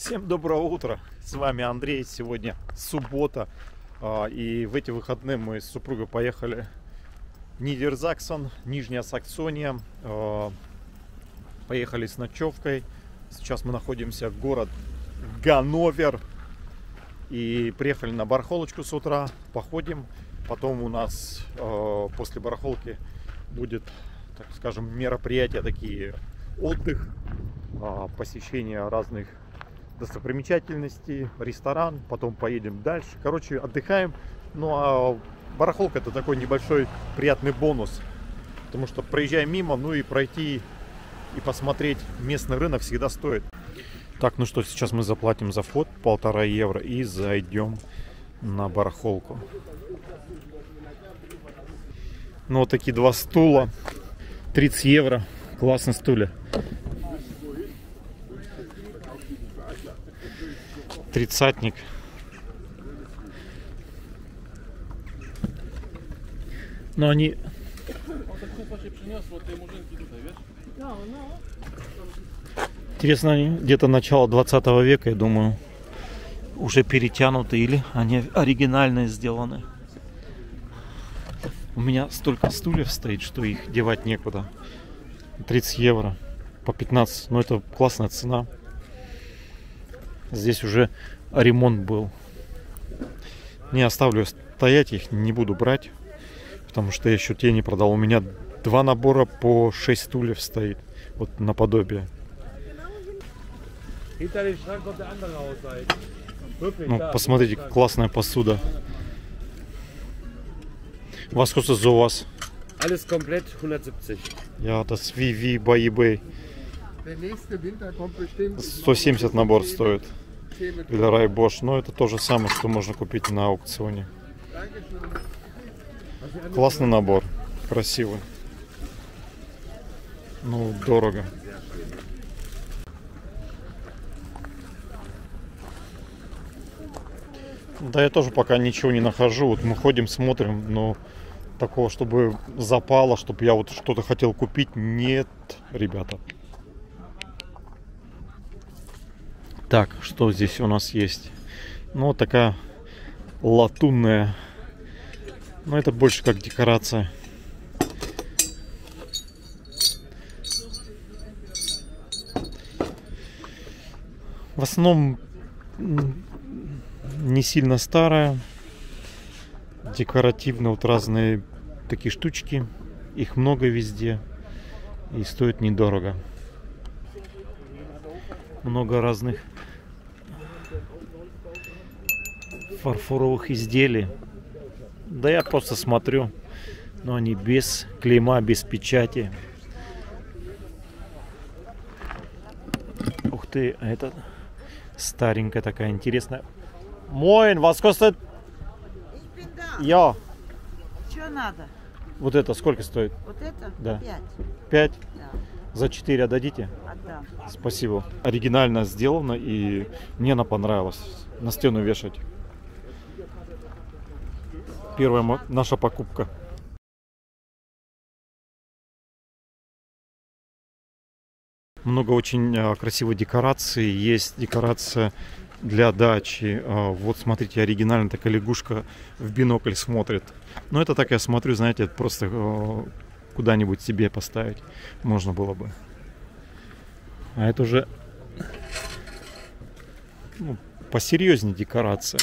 Всем доброго утра, с вами Андрей. Сегодня суббота, и в эти выходные мы с супругой поехали в Нидерсаксон, Нижняя Саксония. Поехали с ночевкой. Сейчас мы находимся в город Ганновер и приехали на барахолочку с утра, походим. Потом у нас после барахолки будет, так скажем, мероприятия такие, отдых, посещение разных достопримечательностей, ресторан, потом поедем дальше. Короче, отдыхаем. Ну а барахолка — это такой небольшой приятный бонус, потому что проезжаем мимо, ну и пройти и посмотреть местный рынок всегда стоит. Так, ну что, сейчас мы заплатим за вход 1,5 евро и зайдем на барахолку. Ну вот такие два стула, 30 евро, классные стулья. 30-ник. Но они... Интересно, они где-то начало 20 века, я думаю, уже перетянуты или они оригинальные сделаны. У меня столько стульев стоит, что их девать некуда. 30 евро по 15. Ну это классная цена. Здесь уже ремонт был. Не оставлю стоять, их не буду брать, потому что я еще те не продал. У меня два набора по 6 стульев стоит. Вот наподобие. Ну, посмотрите, классная посуда. Was kostet sowas? Alles komplett 170. Ja, das wie bei eBay. 170 набор стоит. Или Райбош. Но это то же самое, что можно купить на аукционе. Классный набор. Красивый. Ну, дорого. Да, я тоже пока ничего не нахожу. Вот мы ходим, смотрим, но такого, чтобы запало, чтобы я вот что-то хотел купить, нет, ребята. Так, что здесь у нас есть? Ну, вот такая латунная. Но это больше как декорация. В основном не сильно старая. Декоративно, вот разные такие штучки. Их много везде. И стоит недорого. Много разных фарфоровых изделий. Да я просто смотрю. Но они без клейма, без печати. Ух ты, а это старенькая такая, интересная. Moin, was kostet? Ja. Что надо? Вот это сколько стоит? Вот это? Да. 5. 5? Да. За 4 отдадите? Отдам. Спасибо. Оригинально сделано, и мне она понравилась. На стену вешать. Первая наша покупка. Много очень красивой декорации. Есть декорация для дачи. Вот смотрите, оригинально такая лягушка в бинокль смотрит. Но это так я смотрю, знаете, просто куда-нибудь себе поставить можно было бы. А это уже посерьезнее декорация.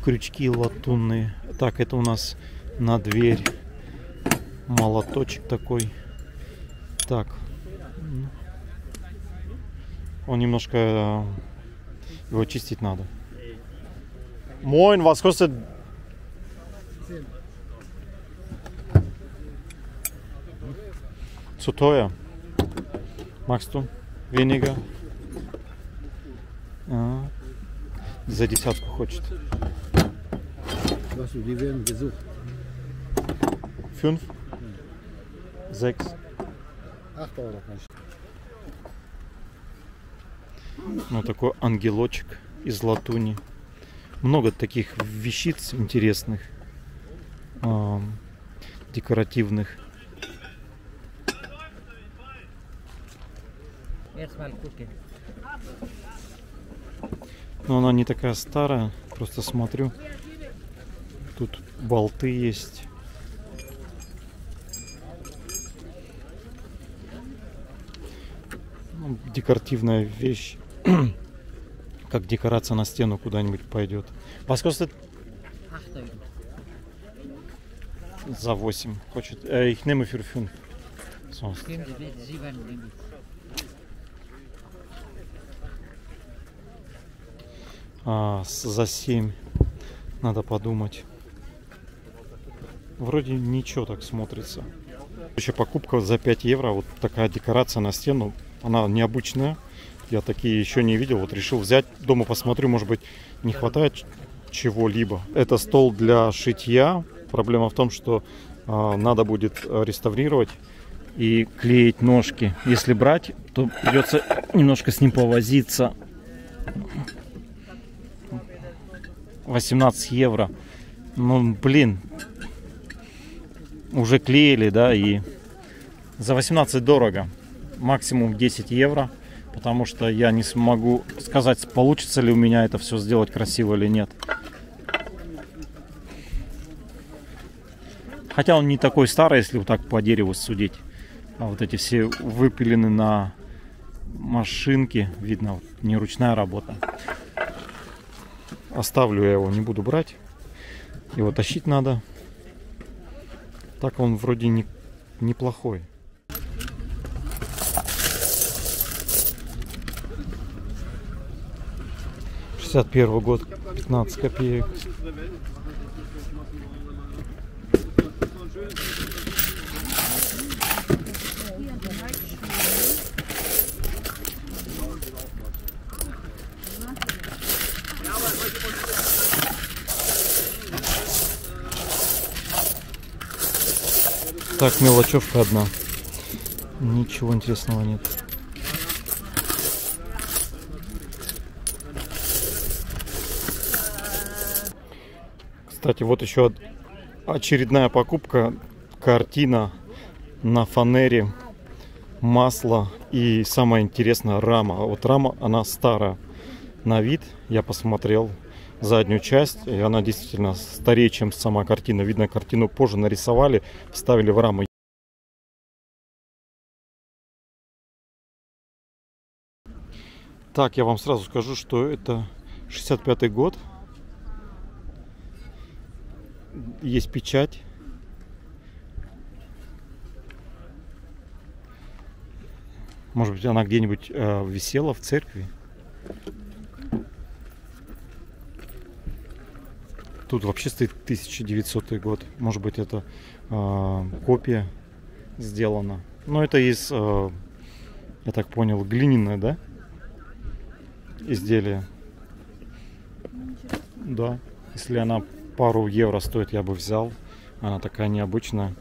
Крючки латунные. Так, это у нас на дверь молоточек такой. Так. Он немножко... Его чистить надо. Moin, was kostet? Zu teuer. Magst du? Weniger? Ja. За 10 хочет. Was du, die werden gesucht. 5? 6? 8 Euro. Ну, такой ангелочек из латуни. Много таких вещиц интересных. декоративных. Но она не такая старая, просто смотрю. Тут болты есть. Ну, декоративная вещь. Как декорация на стену куда-нибудь пойдет. Was kostet? За 8. Хочет. Ich nehme für 5. Sonst. За 7. Надо подумать. Вроде ничего так смотрится. Еще покупка за 5 евро. Вот такая декорация на стену. Она необычная. Я такие еще не видел. Вот решил взять. Дома посмотрю, может быть, не хватает чего-либо. Это стол для шитья. Проблема в том, что надо будет реставрировать и клеить ножки. Если брать, то придется немножко с ним повозиться. 18 евро. Ну, блин. Уже клеили, да, и за 18 дорого. Максимум 10 евро. Потому что я не смогу сказать, получится ли у меня это все сделать красиво или нет. Хотя он не такой старый, если вот так по дереву судить. А вот эти все выпилены на машинке. Видно, вот, не ручная работа. Оставлю я его, не буду брать. Его тащить надо. Так он вроде неплохой. '61 год, 15 копеек. Так, мелочевка одна. Ничего интересного нет. Кстати, вот еще очередная покупка. Картина на фанере, масло и самое интересное рама. Вот рама, она старая на вид. Я посмотрел заднюю часть, и она действительно старее, чем сама картина. Видно, картину позже нарисовали, вставили в раму. Так, я вам сразу скажу, что это 65-й год. Есть печать. Может быть, она где-нибудь висела в церкви. Тут вообще стоит 1900 год. Может быть, это копия сделана. Но это из, я так понял, глиняное, да? Изделие. Да. Если она пару евро стоит, я бы взял. Она такая необычная.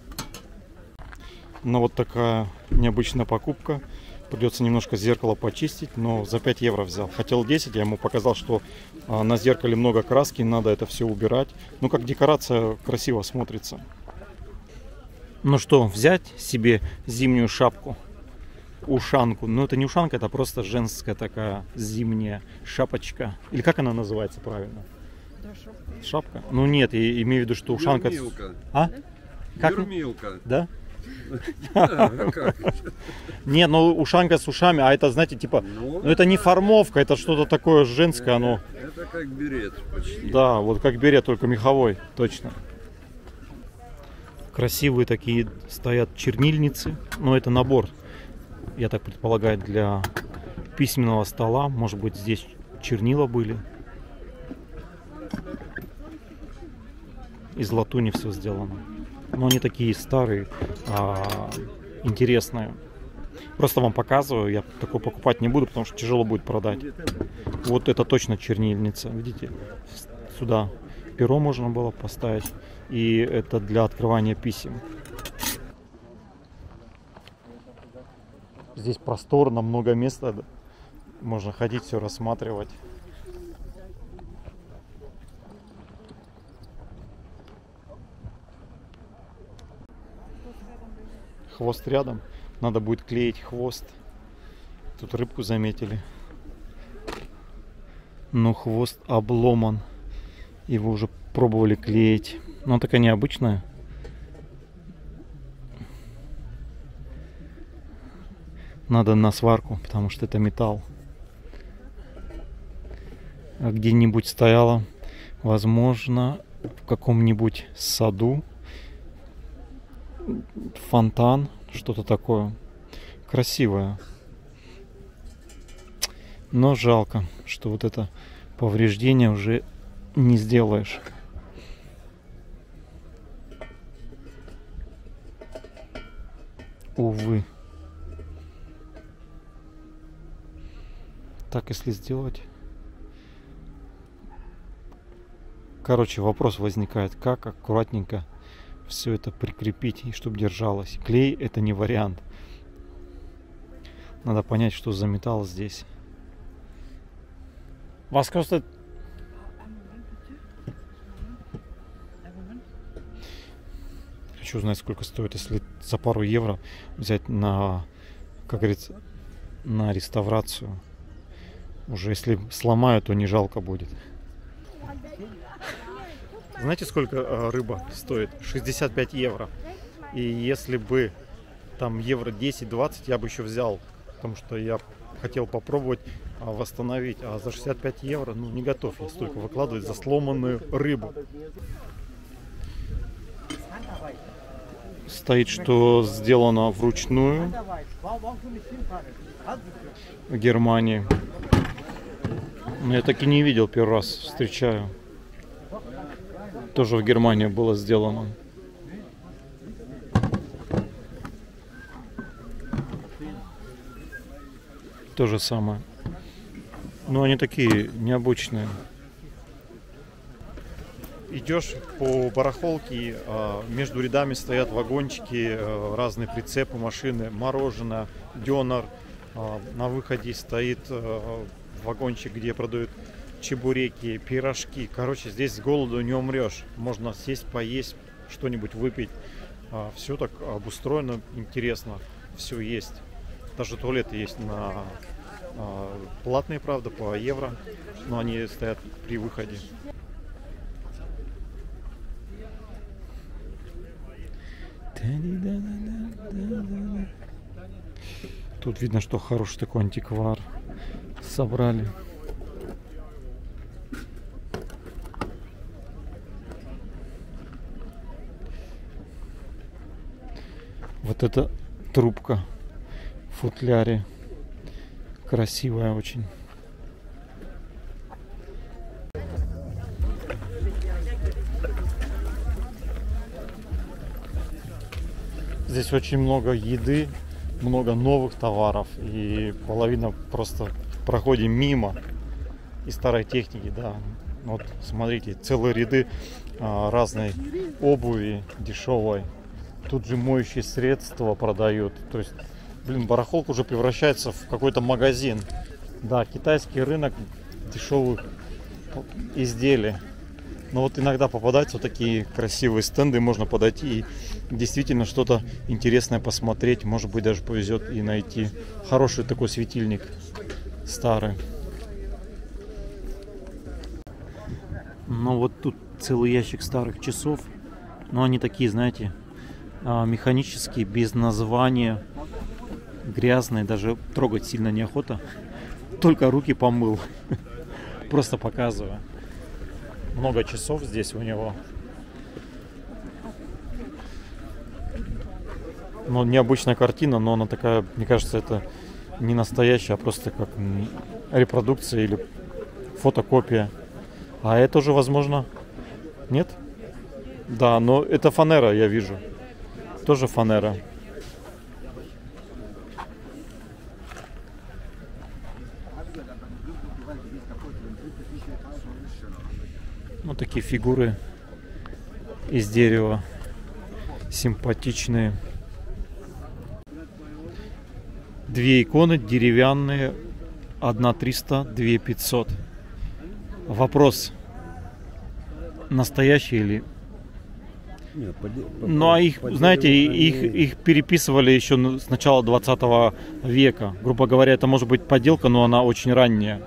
Но вот такая необычная покупка. Придется немножко зеркало почистить, но за 5 евро взял. Хотел 10, я ему показал, что на зеркале много краски, надо это все убирать. Ну, как декорация красиво смотрится. Ну что, взять себе зимнюю шапку, ушанку. Ну, это не ушанка, это просто женская такая зимняя шапочка. Или как она называется правильно? Да, шапка. Шапка? Ну нет, я имею в виду, что ушанка... Юрмилка. А? Как? Юрмилка. Да? Как? Не, ну ушанка с ушами, а это, знаете, типа, ну это не формовка, это что-то такое женское, оно. Это как берет почти. Да, вот как берет, только меховой, точно. Красивые такие стоят чернильницы, но это набор, я так предполагаю, для письменного стола. Может быть, здесь чернила были. Из латуни все сделано. Но они такие старые, интересные. Просто вам показываю, я такой покупать не буду, потому что тяжело будет продать. Вот это точно чернильница, видите? Сюда перо можно было поставить, и это для открывания писем. Здесь просторно, много места, можно ходить, все рассматривать. хвост рядом. Надо будет клеить хвост. Тут рыбку заметили. Но хвост обломан. Его уже пробовали клеить. Но он такая необычная. Надо на сварку, потому что это металл. А где-нибудь стояла, возможно, в каком-нибудь саду. Фонтан, что-то такое. Красивое. Но жалко, что вот это повреждение уже не сделаешь. Увы. Так, если сделать... Короче, вопрос возникает, как аккуратненько все это прикрепить, и чтобы держалось. Клей — это не вариант. Надо понять, что за металл здесь. Was kostet? Хочу узнать, сколько стоит, если за пару евро взять на, как говорится, на реставрацию. Уже если сломаю, то не жалко будет. Знаете, сколько рыба стоит? 65 евро. И если бы там евро 10-20 я бы еще взял, потому что я хотел попробовать восстановить. А за 65 евро, ну, не готов я столько выкладывать за сломанную рыбу. Стоит, что сделано вручную в Германии. Я так и не видел, первый раз встречаю. Тоже в Германии было сделано. То же самое. Но они такие необычные. Идешь по барахолке, между рядами стоят вагончики, разные прицепы, машины, мороженое, дёнер. На выходе стоит вагончик, где продают чебуреки, пирожки. Короче, здесь с голоду не умрешь. Можно сесть, поесть, что-нибудь выпить. Все так обустроено, интересно. Все есть. Даже туалеты есть на платные, правда, по евро. Но они стоят при выходе. Тут видно, что хороший такой антиквар собрали. Вот эта трубка в футляре. Красивая очень. Здесь очень много еды, много новых товаров. И половина просто проходим мимо. И старой техники, да. Вот смотрите, целые ряды разной обуви дешевой. Тут же моющие средства продают. То есть, блин, барахолка уже превращается в какой-то магазин. Да, китайский рынок дешевых изделий. Но вот иногда попадаются вот такие красивые стенды, можно подойти и действительно что-то интересное посмотреть. Может быть, даже повезет и найти хороший такой светильник старый. Ну вот тут целый ящик старых часов. Но они такие, знаете, механические, без названия, грязные, даже трогать сильно неохота. Только руки помыл. Просто показываю. Много часов здесь у него. Ну, необычная картина, но она такая, мне кажется, это не настоящая, а просто как репродукция или фотокопия. А это уже, возможно, нет? Да, но это фанера, я вижу. Тоже фанера. Вот такие фигуры из дерева. Симпатичные. Две иконы деревянные. 1300, 2500. Вопрос. Настоящие или Нет, Ну а их, знаете, их переписывали еще с начала 20 века. Грубо говоря, это может быть подделка, но она очень ранняя.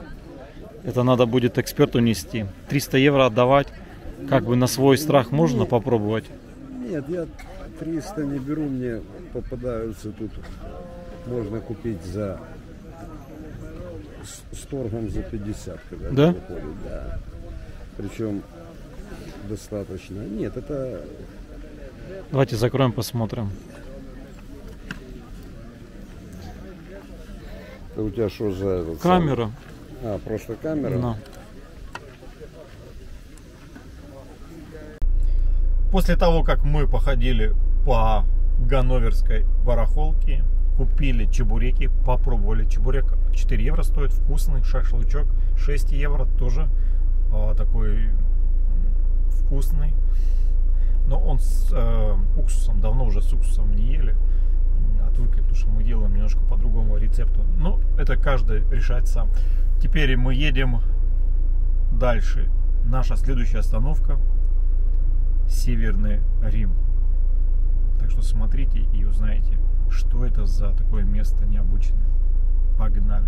Это надо будет эксперту нести. 300 евро отдавать, как бы на свой страх можно попробовать? Нет, я 300 не беру, мне попадаются тут. Можно купить с торгом за 50, когда Да? выходит, да. Причем достаточно. Нет, это Давайте закроем, посмотрим. у тебя что за этот Камера. самый? А, просто камера? Да. После того, как мы походили по ганноверской барахолке, купили чебуреки, попробовали. Чебурек 4 евро стоит, вкусный. Шашлычок 6 евро, тоже такой вкусный. Но он с уксусом, давно уже с уксусом не ели. Отвыкли, потому что мы делаем немножко по другому рецепту. Но это каждый решает сам. Теперь мы едем дальше. Наша следующая остановка — Северный Рим. Так что смотрите и узнаете, что это за такое место необычное. Погнали!